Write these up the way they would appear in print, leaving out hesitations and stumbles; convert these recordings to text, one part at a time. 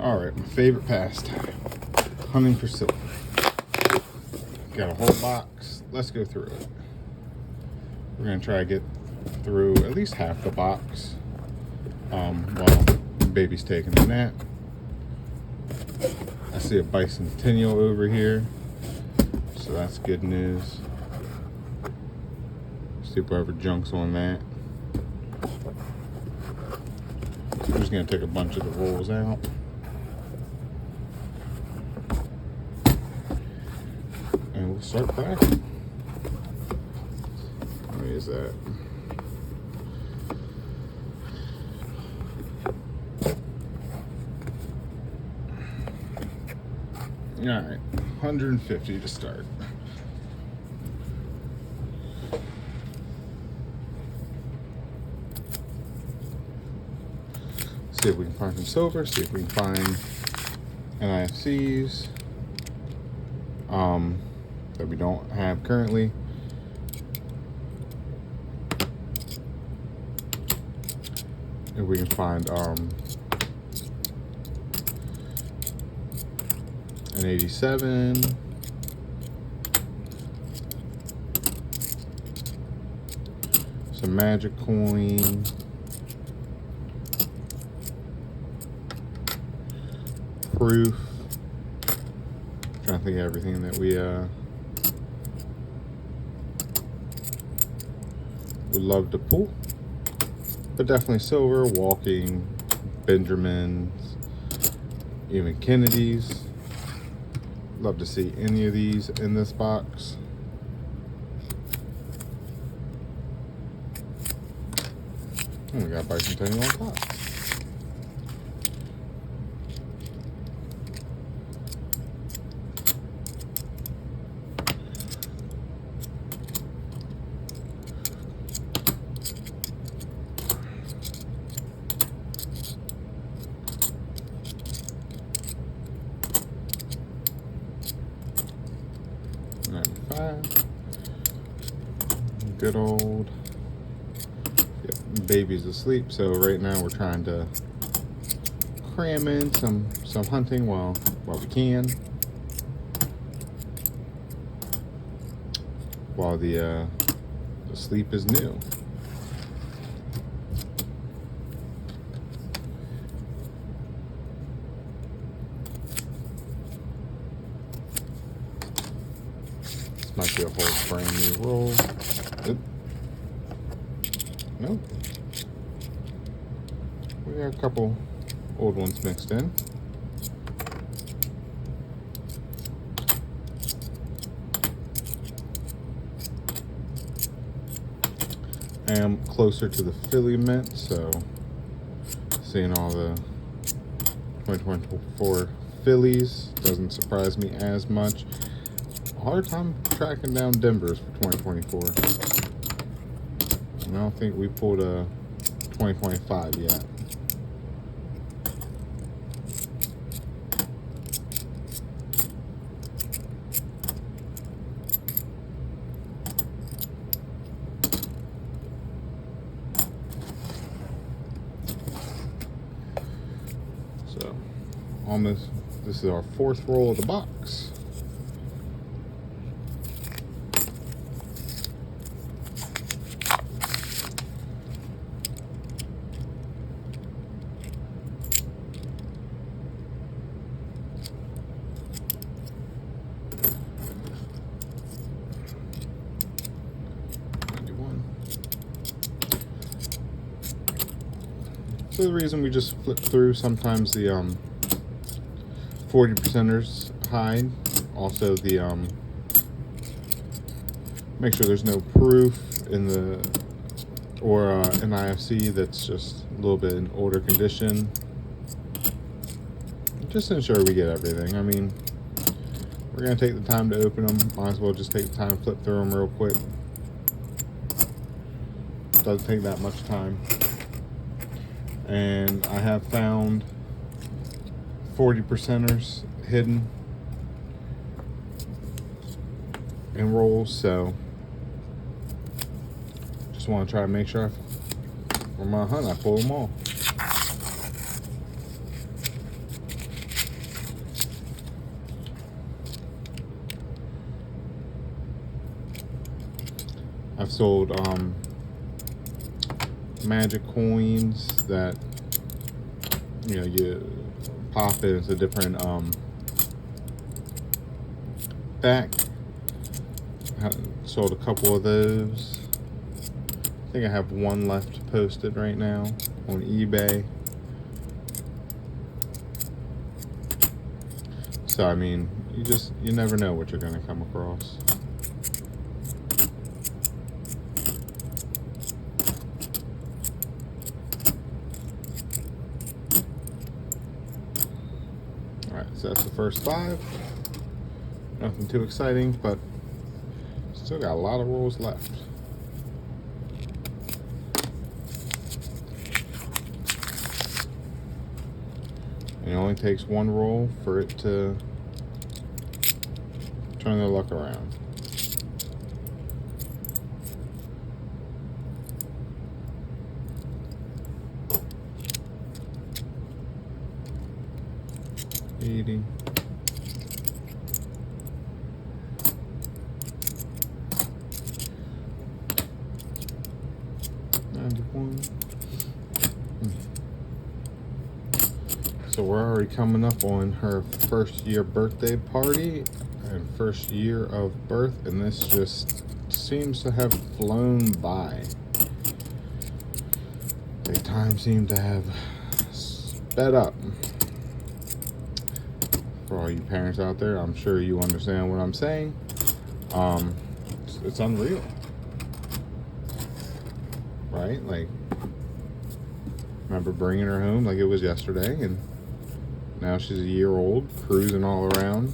Alright, my favorite pastime. Hunting for silver. Got a whole box. Let's go through it. We're going to try to get through at least half the box while baby's taking a nap. I see a bicentennial over here, so that's good news. See whatever junk's on that. So we're just going to take a bunch of the rolls out. And we'll start cracking. What is that? Alright, 150 to start. See if we can find some silver, see if we can find NIFCs that we don't have currently. If we can find an 87, some magic coin, proof. Trying to think of everything that we would love to pull, but definitely silver, walking, Benjamins, even Kennedys. Love to see any of these in this box. And we got bicentennial on top. Good old. Yep, baby's asleep, so right now we're trying to cram in some hunting while we can, while the sleep is new. This might be a whole brand new roll. Nope. We got a couple old ones mixed in. I am closer to the Philly mint, so seeing all the 2024 Phillies doesn't surprise me as much. A hard time tracking down Denver's for 2024. I don't think we pulled a 2025 yet. So, almost, this is our fourth roll of the box. So the reason we just flip through, sometimes the 40%ers hide. Also the make sure there's no proof in the or an IFC that's just a little bit in older condition. Just to ensure we get everything. I mean, we're gonna take the time to open them. Might as well just take the time to flip through them real quick. Doesn't take that much time. And I have found 40%ers hidden in rolls, so just want to try to make sure for my hunt I pull them all. I've sold magic coins that, you know, you pop it into different pack. I sold a couple of those. I think I have one left posted right now on eBay. So I mean, you never know what you're gonna come across. Alright, so that's the first 5. Nothing too exciting, but still got a lot of rolls left. It only takes one roll for it to turn their luck around. $80. $91. So we're already coming up on her first year birthday party and first year of birth, and this just seems to have flown by. The time seemed to have sped up. For all you parents out there, I'm sure you understand what I'm saying. It's unreal, right? Like, remember bringing her home like it was yesterday, and now she's a year old, cruising all around.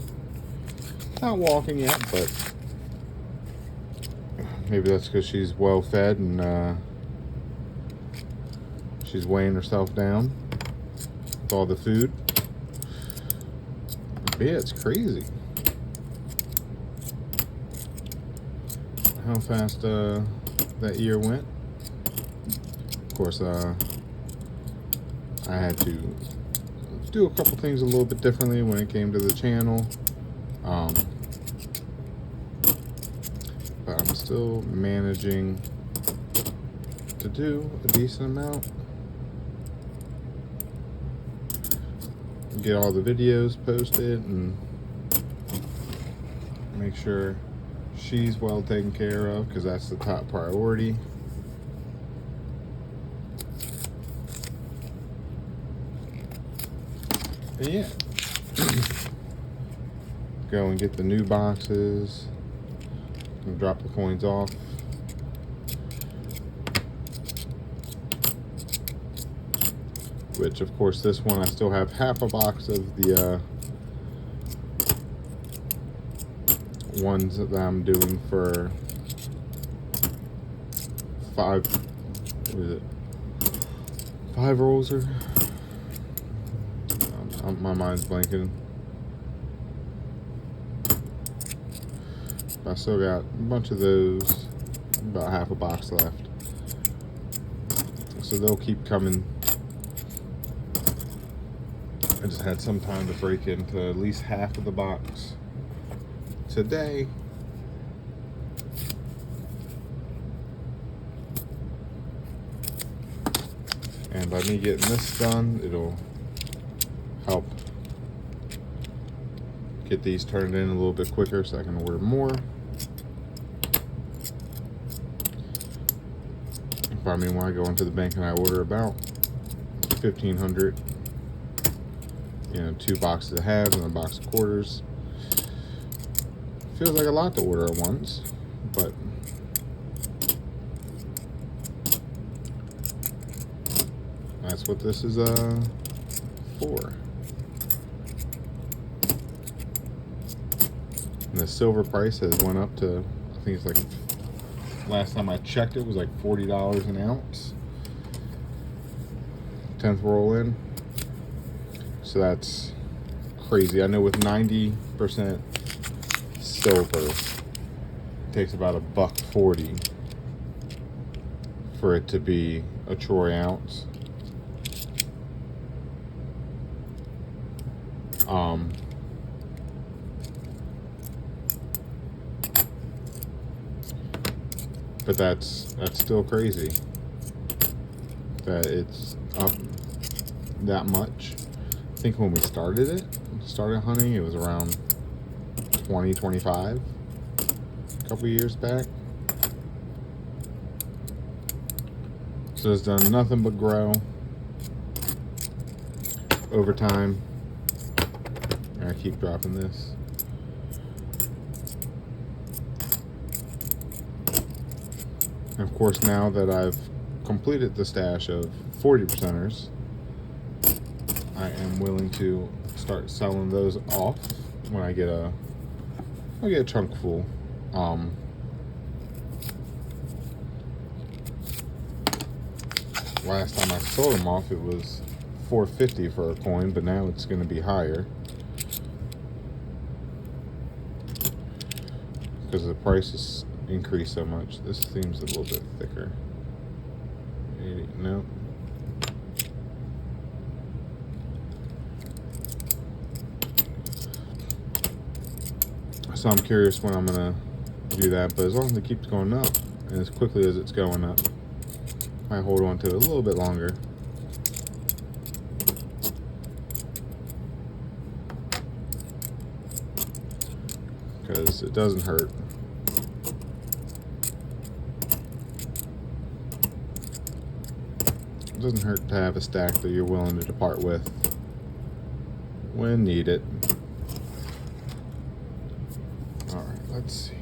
Not walking yet, but maybe that's because she's well fed and she's weighing herself down with all the food. But yeah, it's crazy how fast that year went. Of course, I had to do a couple things a little bit differently when it came to the channel, but I'm still managing to do a decent amount. Get all the videos posted and make sure she's well taken care of, because that's the top priority. And yeah, go and get the new boxes and drop the coins off. Which, of course, this one I still have half a box of the ones that I'm doing for 5. What is it? 5 rolls or? My mind's blanking. I still got a bunch of those, about half a box left. So they'll keep coming. I just had some time to break into at least half of the box today. And by me getting this done, it'll help get these turned in a little bit quicker so I can order more. If I mean, when I go into the bank and I order about 1,500, you know, 2 boxes of halves and a box of quarters, feels like a lot to order at once, but that's what this is for. And the silver price has went up to, I think it's like, last time I checked it was like $40 an ounce. 10th roll in. So that's crazy. I know with 90% silver, it takes about $1.40 for it to be a troy ounce. But that's still crazy that it's up that much. I think when we started hunting, it was around 20, 25 a couple years back. So it's done nothing but grow over time. And I keep dropping this. And of course, now that I've completed the stash of 40%ers, I am willing to start selling those off when I get a chunk full. Last time I sold them off, it was $4.50 for a coin, but now it's going to be higher because the prices increased so much. This seems a little bit thicker. 80, no. So I'm curious when I'm going to do that, but as long as it keeps going up and as quickly as it's going up, I hold on to it a little bit longer. Because it doesn't hurt. It doesn't hurt to have a stack that you're willing to depart with when needed. Alright, let's see.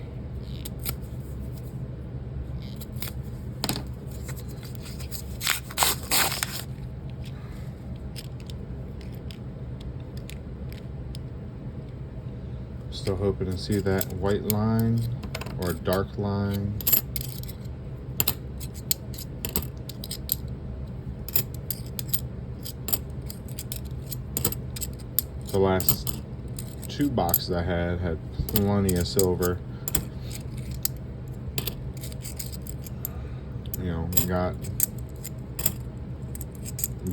Still hoping to see that white line or dark line. The last 2 boxes I had plenty of silver. You know, we got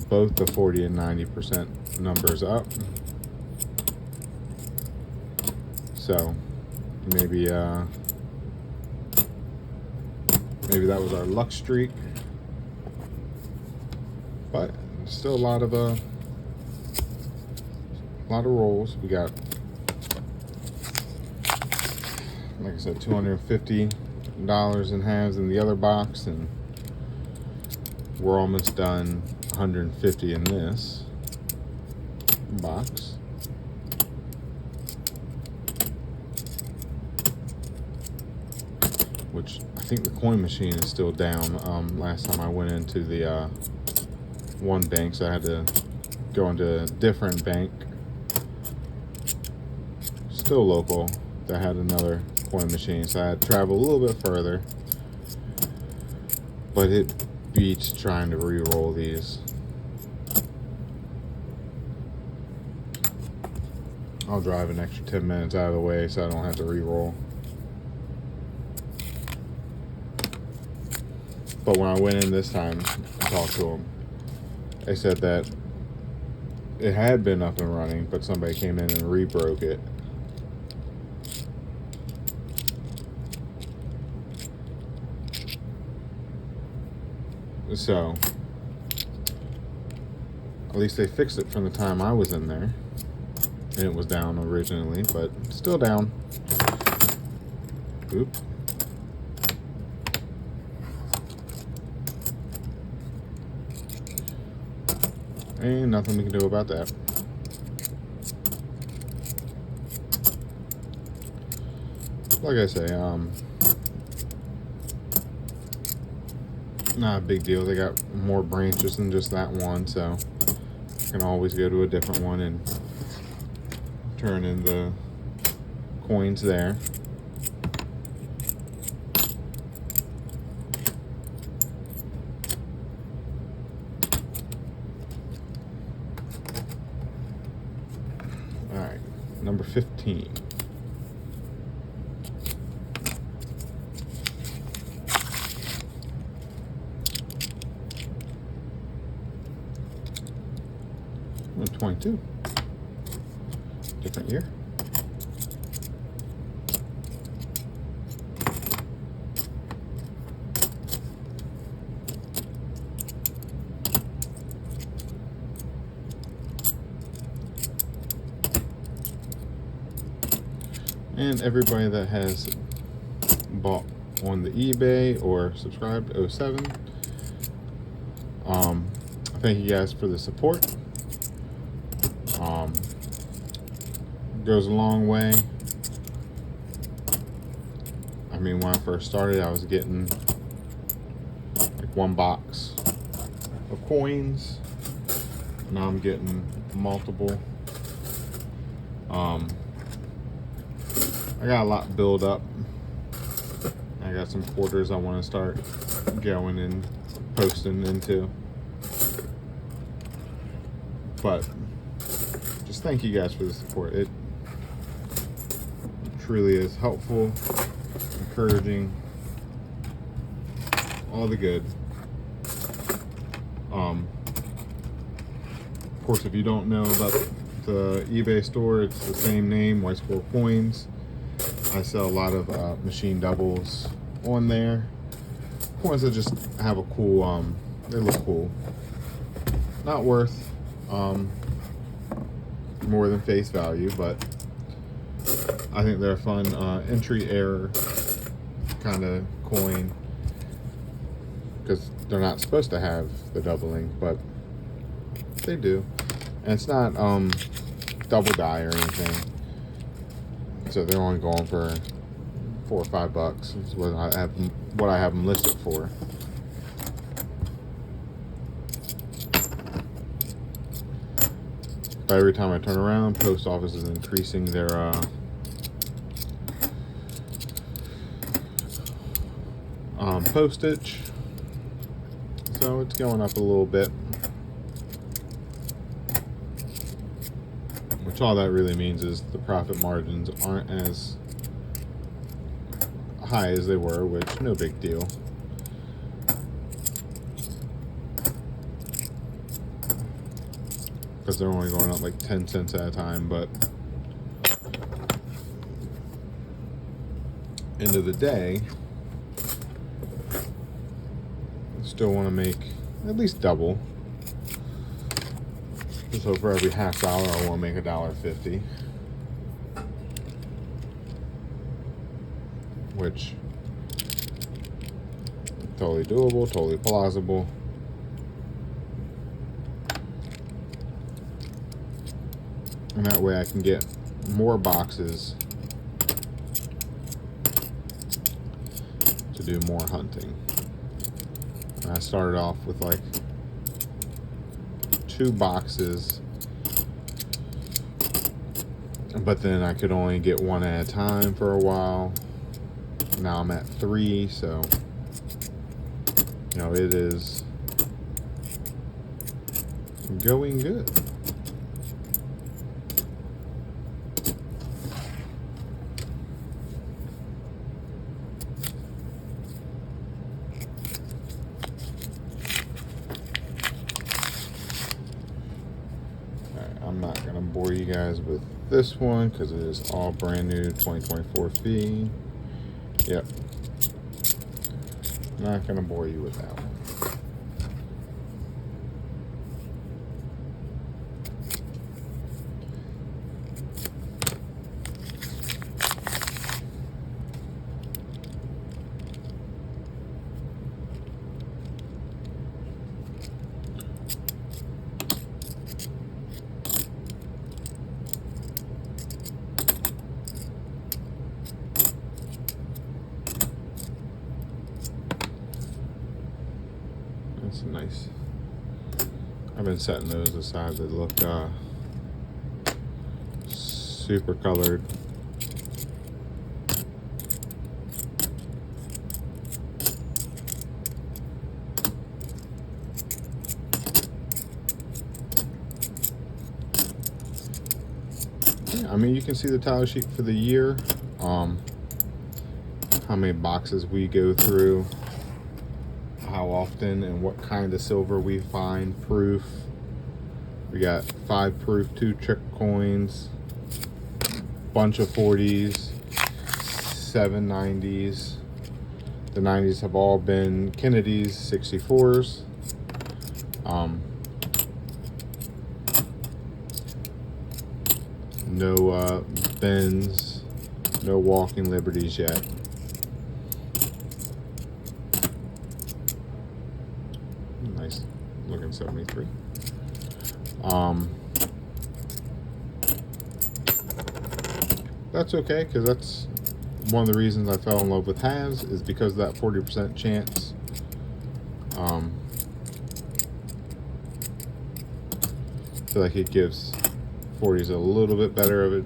both the 40 and 90% numbers up. So maybe that was our luck streak, but still a lot of rolls. We got, like I said, $250 in halves in the other box, and we're almost done 150 in this box. Which I think the coin machine is still down. Last time I went into the one bank, so I had to go into a different bank, still local, that had another coin machine. So I had to travel a little bit further, but it beats trying to re-roll these. I'll drive an extra 10 minutes out of the way so I don't have to re-roll. But when I went in this time and talked to them, they said that it had been up and running, but somebody came in and re-broke it. So, at least they fixed it from the time I was in there. And it was down originally, but still down. Oop. Ain't nothing we can do about that. Like I say, not a big deal. They got more branches than just that one, so you can always go to a different one and turn in the coins there. Alright, number 15. Number 22. Different year. And everybody that has bought on the eBay or subscribed 07. Thank you guys for the support. Goes a long way. I mean, when I first started, I was getting like one box of coins. Now I'm getting multiple. I got a lot build up. I got some quarters I want to start going and posting into. But just thank you guys for the support. It truly is helpful, encouraging, all the good. Of course, if you don't know about the eBay store, it's the same name, Whitesquirrelcoins. I sell a lot of machine doubles on there. Coins that just have a cool, they look cool. Not worth more than face value, but I think they're a fun entry error kind of coin, because they're not supposed to have the doubling, but they do. And it's not double die or anything, so they're only going for $4 or $5 is what I have them listed for. But every time I turn around, post office is increasing their postage, so it's going up a little bit. Which all that really means is the profit margins aren't as high as they were, which no big deal. Because they're only going up like 10 cents at a time, but end of the day, I still want to make at least double. So for every $0.50, I want to make $1.50, which totally doable, totally plausible. And that way I can get more boxes to do more hunting. And I started off with like 2 boxes, but then I could only get 1 at a time for a while. Now I'm at 3, so you know, it is going good. I'm not going to bore you guys with this one because it is all brand new 2024 fee. Yep. Not going to bore you with that one. That's nice. I've been setting those aside that look super colored. Yeah, I mean, you can see the tally sheet for the year, how many boxes we go through, how often and what kind of silver we find, proof. We got 5 proof, 2 trick coins, bunch of 40s, 7 90s. The 90s have all been Kennedy's 64s. No Benz No walking liberties yet. Nice looking 73. That's okay, because that's one of the reasons I fell in love with halves, is because of that 40% chance. I feel like it gives 40s a little bit better of it.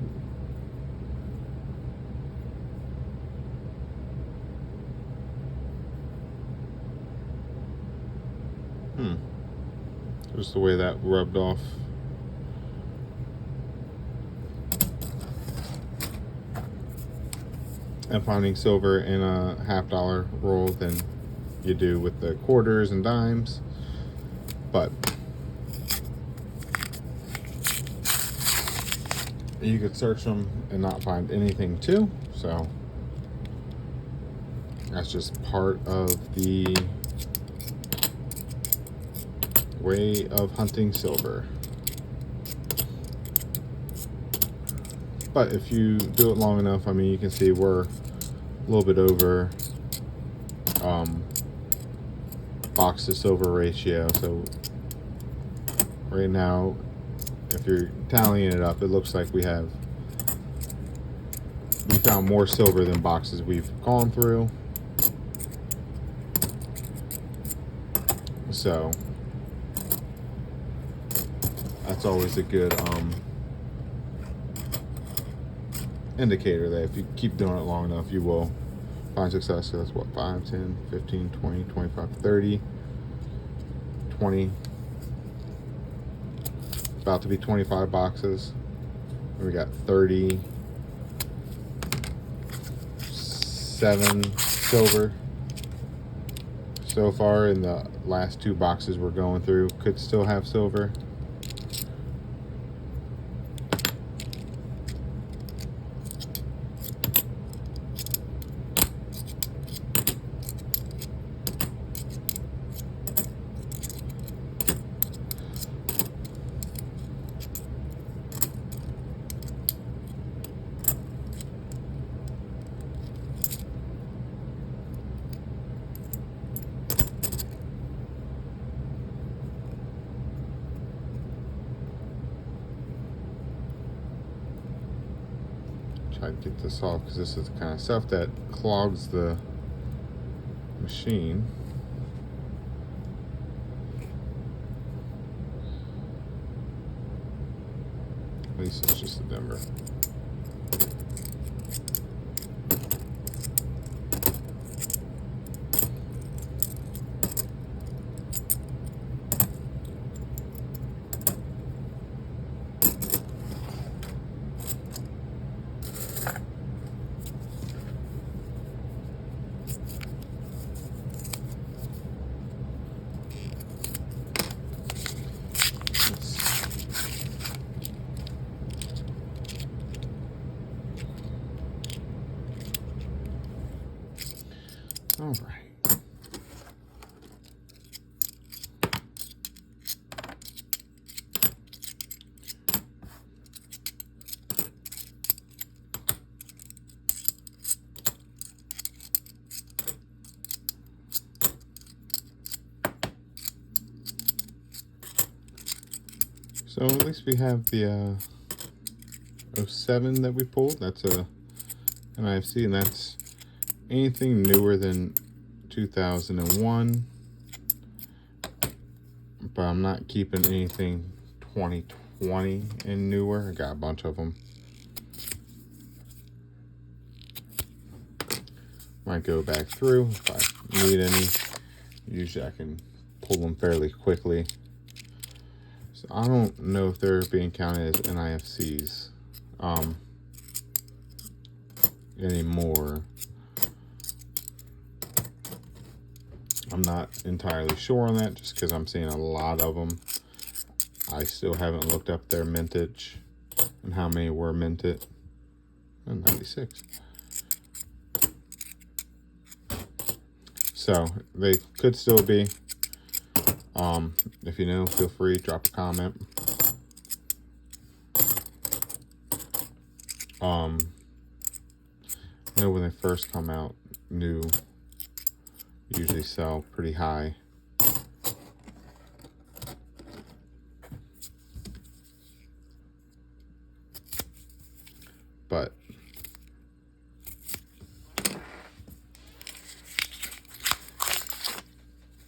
Just the way that rubbed off. And finding silver in a $50 roll than you do with the quarters and dimes. But you could search them and not find anything too. So that's just part of the way of hunting silver. But if you do it long enough, I mean, you can see we're a little bit over box to silver ratio. So right now, if you're tallying it up, it looks like we found more silver than boxes we've gone through. So that's always a good indicator that if you keep doing it long enough, you will find success. So that's what, 5, 10, 15, 20, 25, 30, 20. About to be 25 boxes. And we got 37 silver so far in the last 2 boxes we're going through. Could still have silver. Try to get this off because this is the kind of stuff that clogs the machine. At least it's just a Denver. All right. So at least we have the 07 that we pulled. That's an IFC, and that's anything newer than 2001. But I'm not keeping anything 2020 and newer. I got a bunch of them. Might go back through if I need any. Usually I can pull them fairly quickly. So I don't know if they're being counted as NIFCs anymore. I'm not entirely sure on that just because I'm seeing a lot of them. I still haven't looked up their mintage and how many were minted. Oh, 96. So they could still be. If you know, feel free, drop a comment. I know when they first come out, new usually sell pretty high. But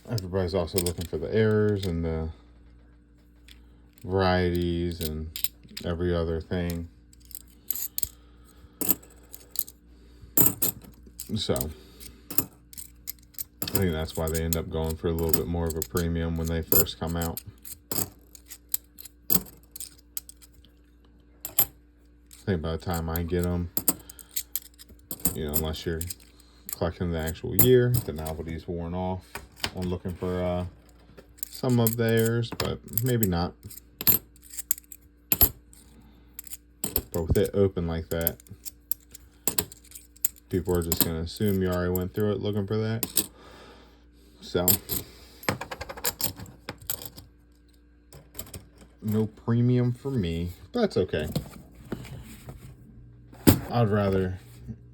everybody's also looking for the errors and the varieties and every other thing. So I think that's why they end up going for a little bit more of a premium when they first come out. I think by the time I get them, you know, unless you're collecting the actual year, the novelty's worn off on looking for some of theirs, but maybe not. But with it open like that, people are just going to assume you already went through it looking for that. So, no premium for me, but that's okay. I'd rather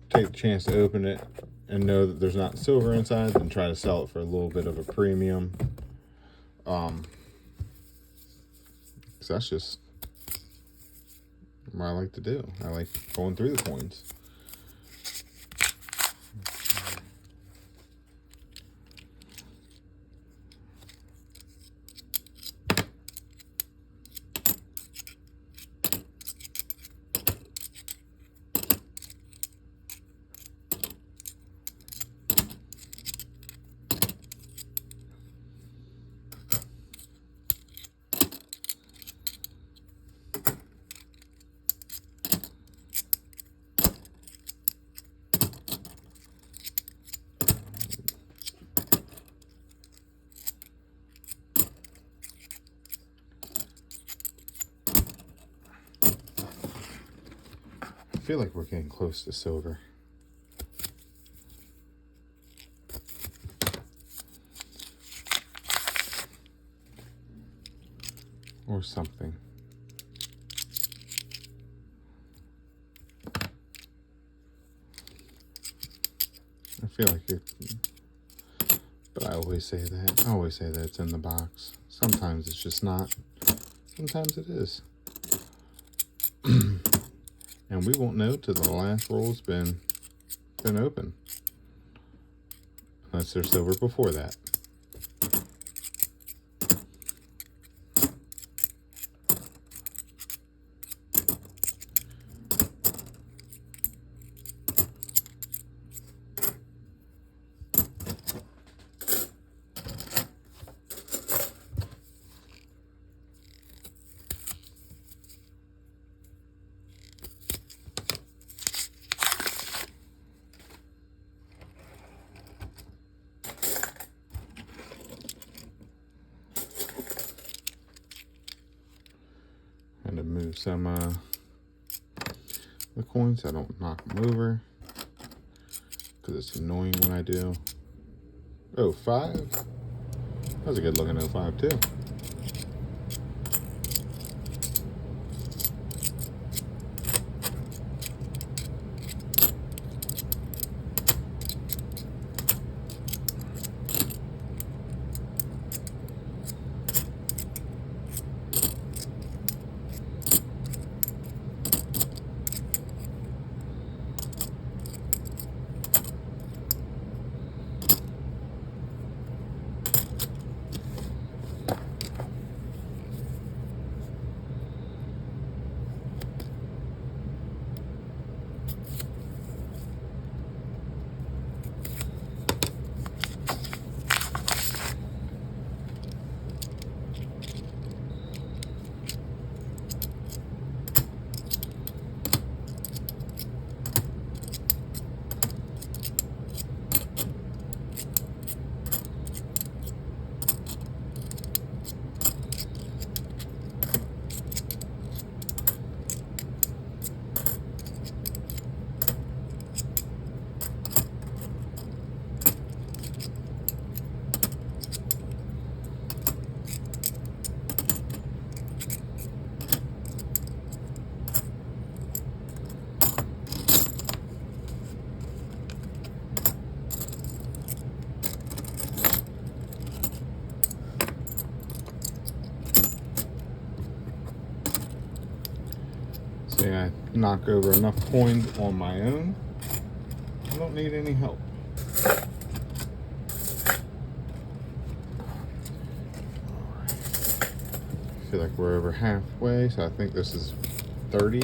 take the chance to open it and know that there's not silver inside than try to sell it for a little bit of a premium. 'Cause that's just what I like to do. I like going through the coins. I feel like we're getting close to silver. Or something. I feel like it, but I always say that. I always say that it's in the box. Sometimes it's just not. Sometimes it is. And we won't know till the last roll's been open. Unless there's silver before that. And to move some the coins, I don't knock them over because it's annoying when I do. Oh, 5. That was a good looking 05 too. I knock over enough coins on my own. I don't need any help. Alright. I feel like we're over halfway, so I think this is 30.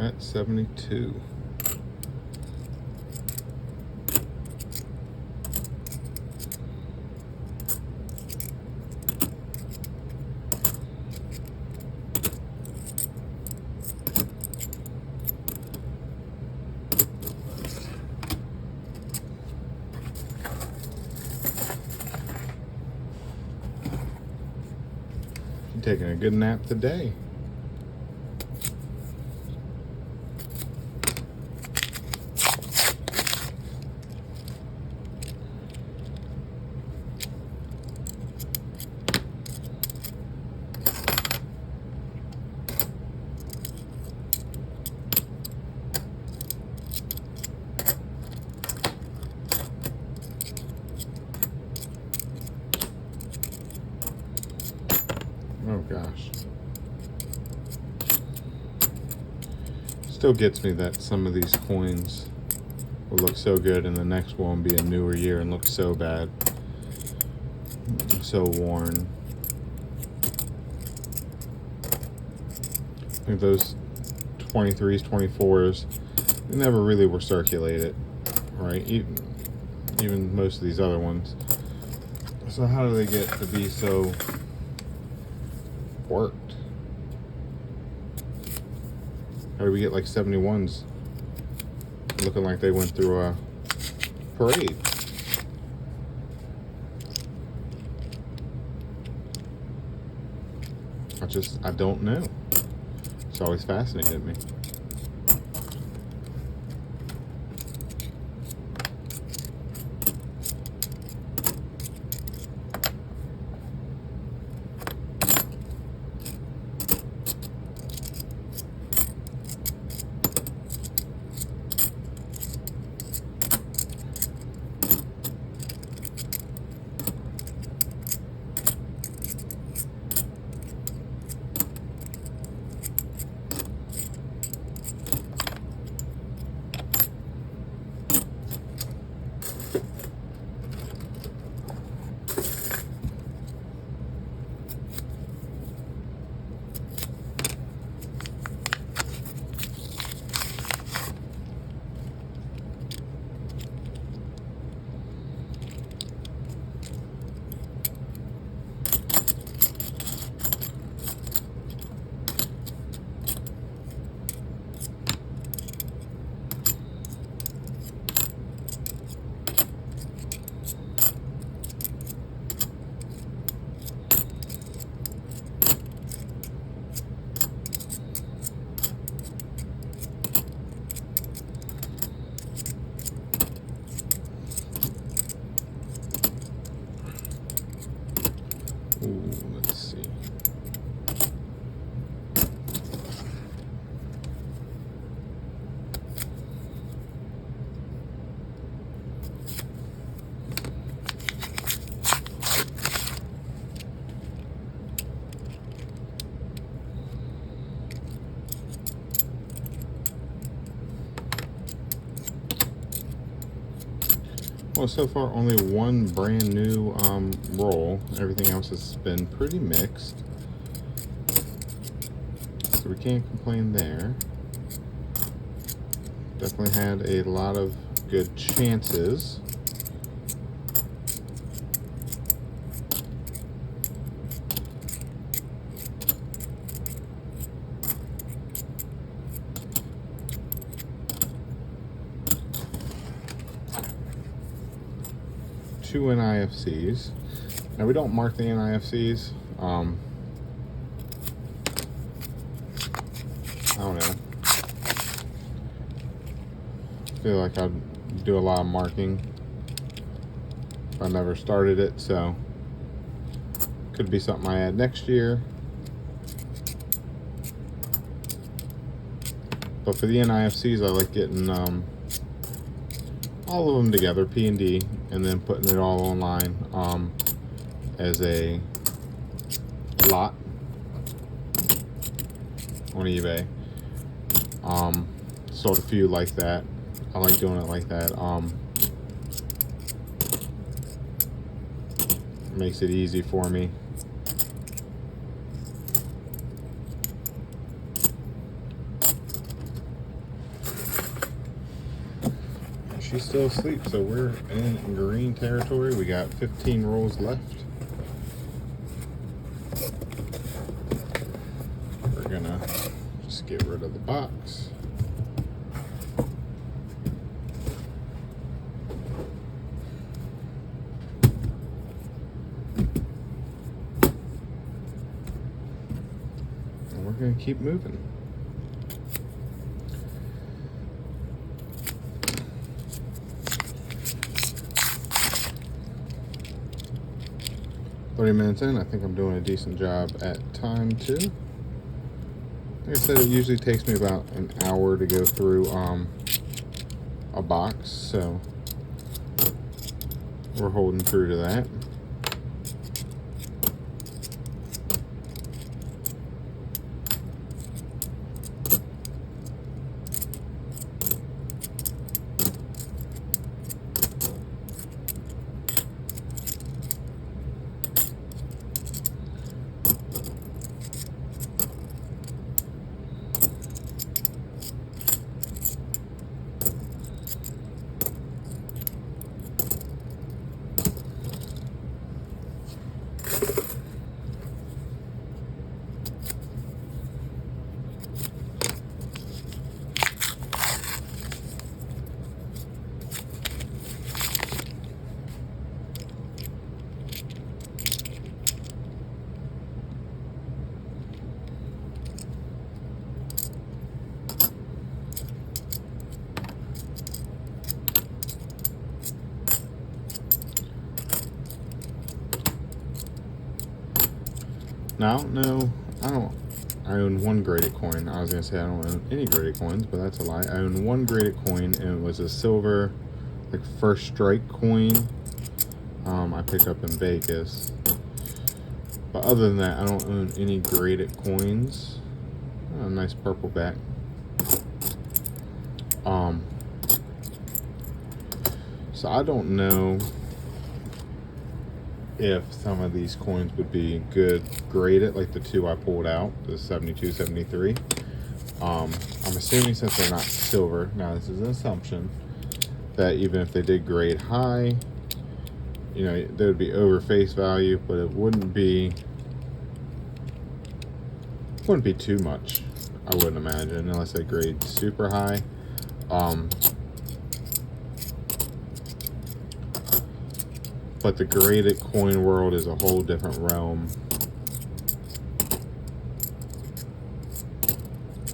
At 72. I'm taking a good nap today. Oh gosh. Still gets me that some of these coins will look so good and the next one will be a newer year and look so bad. So worn. I think those 23s, 24s, they never really were circulated, right? Even most of these other ones. So how do they get to be so worked? How do we get like 71s looking like they went through a parade? I don't know. It's always fascinated me. Ooh, let's see. Well, so far only one brand new roll. Everything else has been pretty mixed. So we can't complain there. Definitely had a lot of good chances. Two NIFCs. Now we don't mark the NIFCs. don't know. I feel like I'd do a lot of marking. I never started it, so could be something I add next year. But for the NIFCs, I like getting all of them together, P and D, and then putting it all online as a lot on eBay. Sold a few like that. I like doing it like that. Makes it easy for me. She's still asleep, so we're in green territory. We got 15 rolls left. We're gonna just get rid of the box. And we're gonna keep moving. Minutes in, I think I'm doing a decent job at time too. Like I said, it usually takes me about an hour to go through a box, so we're holding true to that. Now, no, I own one graded coin. I was going to say I don't own any graded coins, but that's a lie. I own one graded coin, and it was a silver, like, first strike coin I picked up in Vegas. But other than that, I don't own any graded coins. A nice purple back. So I don't know if some of these coins would be good graded, like the two I pulled out, the 72, 73. I'm assuming since they're not silver, now this is an assumption, that even if they did grade high, you know, they would be over face value, but it wouldn't be too much, I wouldn't imagine, unless they grade super high. But the graded coin world is a whole different realm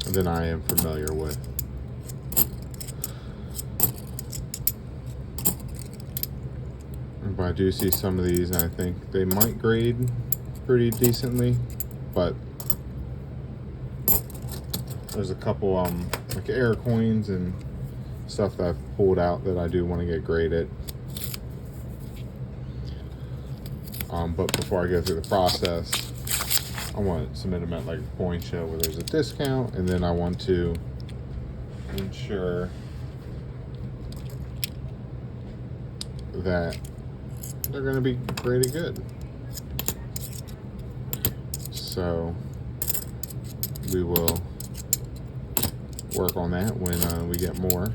than I am familiar with. But I do see some of these, and I think they might grade pretty decently, but there's a couple like air coins and stuff that I've pulled out that I do want to get graded. But before I go through the process, I want to submit them at like a coin show where there's a discount, and then I want to ensure that they're going to be graded good. So we will work on that when we get more.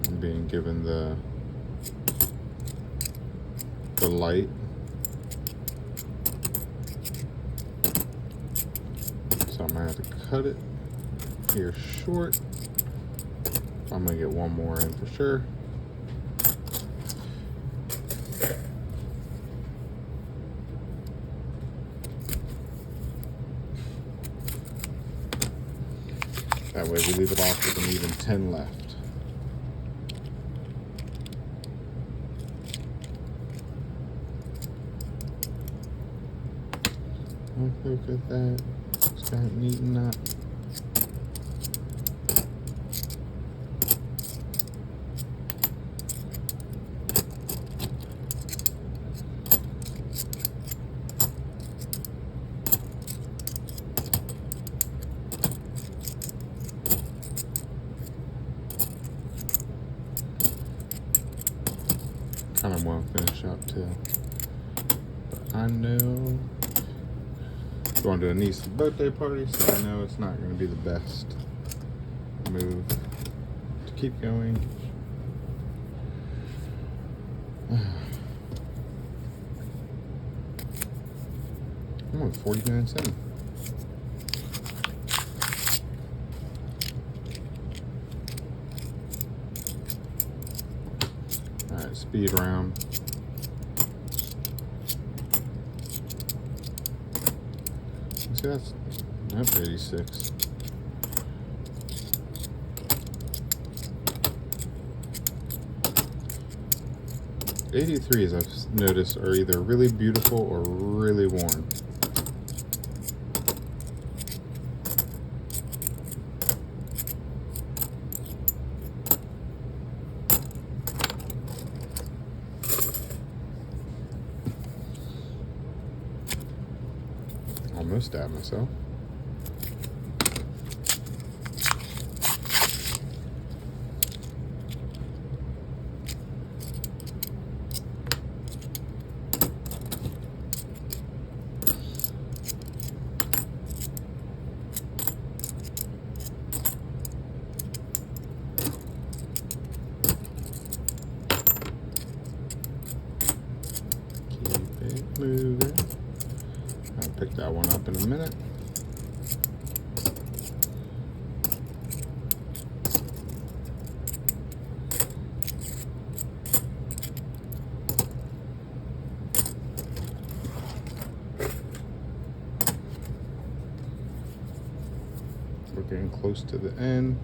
I'm being given the light. So I'm gonna have to cut it here short. I'm gonna get one more in for sure. That way we leave it off with an even 10 left. Look at that. It's got neaten up. Kind of want to finish up too, but I know going to a niece's birthday party, so I know it's not going to be the best move to keep going. I'm only 40 minutes in. Alright, speed round. See, that's 86. '83s I've noticed are either really beautiful or really worn. Almost stabbed myself. Keep it moving. I'll pick that one up in a minute. We're getting close to the end.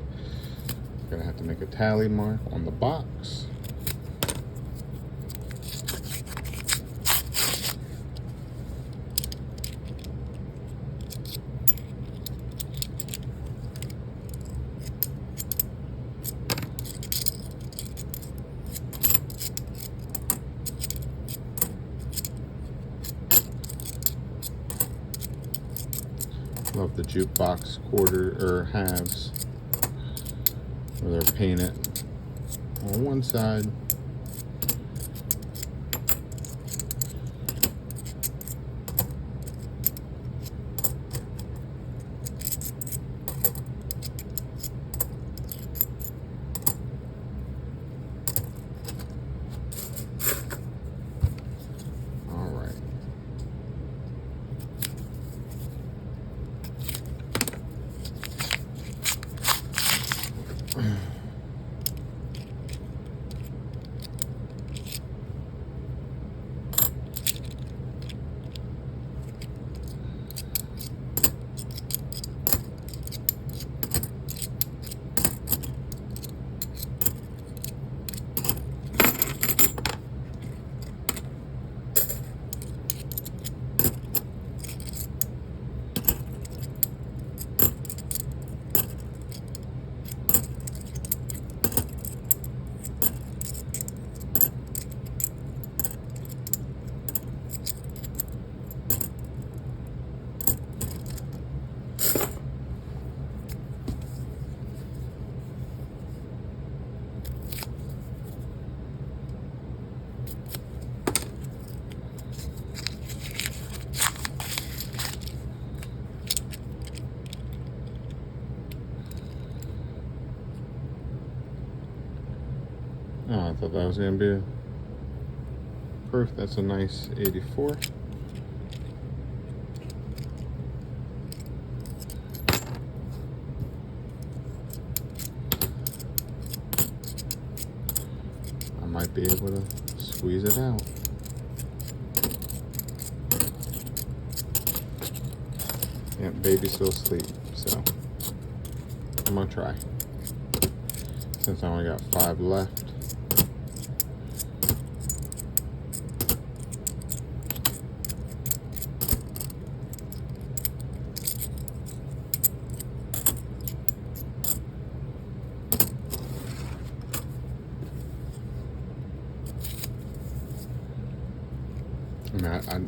We're gonna have to make a tally mark on the box. Love the jukebox quarter or halves where they're painted on one side. Oh, I thought that was going to be a proof. That's a nice 84. I might be able to squeeze it out. Yeah, baby's still asleep, so I'm gonna try. Since I only got 5 left.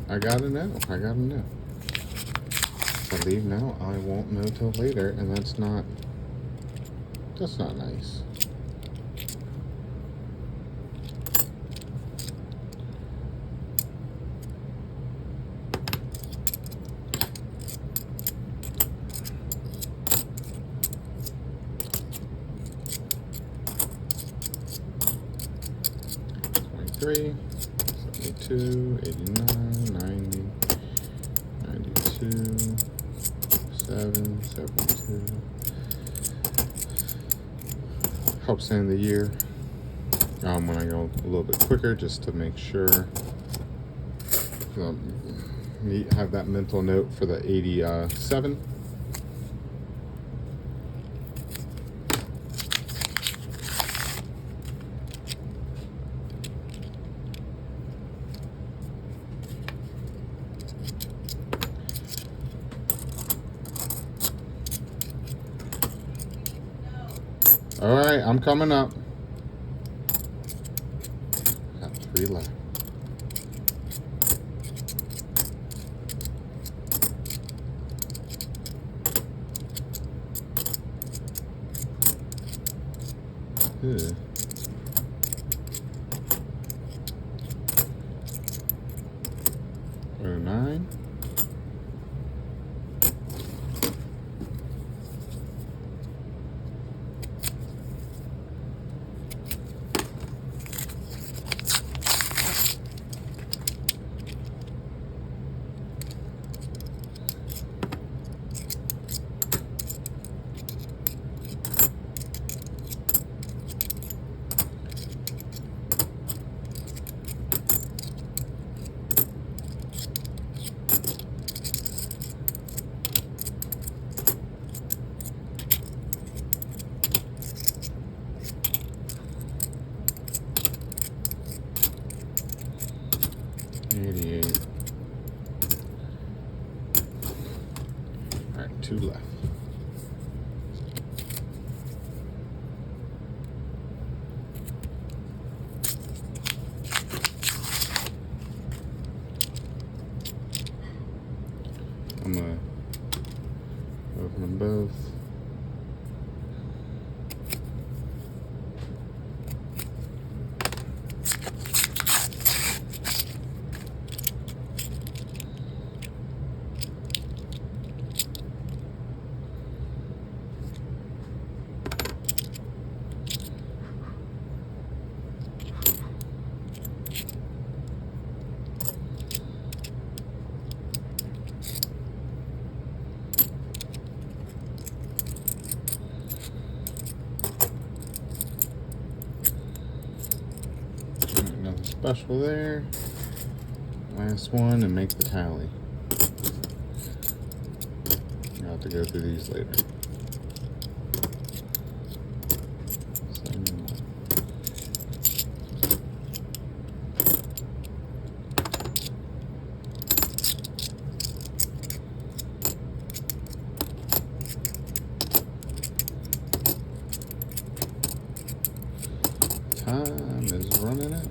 I gotta know. I gotta know. If I leave now, I won't know till later, and that's not nice. $23, $72, $89, $90, $92, $7, $72. Helps end the year. When I go a little bit quicker, just to make sure. Have that mental note for the 87. All right, I'm coming up. Got 3 left. Good. Oh, 9. $88. All right, 2 left. I'm gonna open them both. Nothing special there. Last one and make the tally. I'll have to go through these later. Time is running out.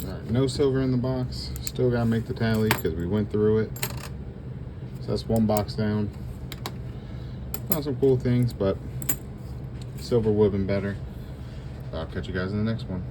Alright, no silver in the box. Still gotta make the tally because we went through it. So that's 1 box down. Not some cool things, but silver would have been better. I'll catch you guys in the next one.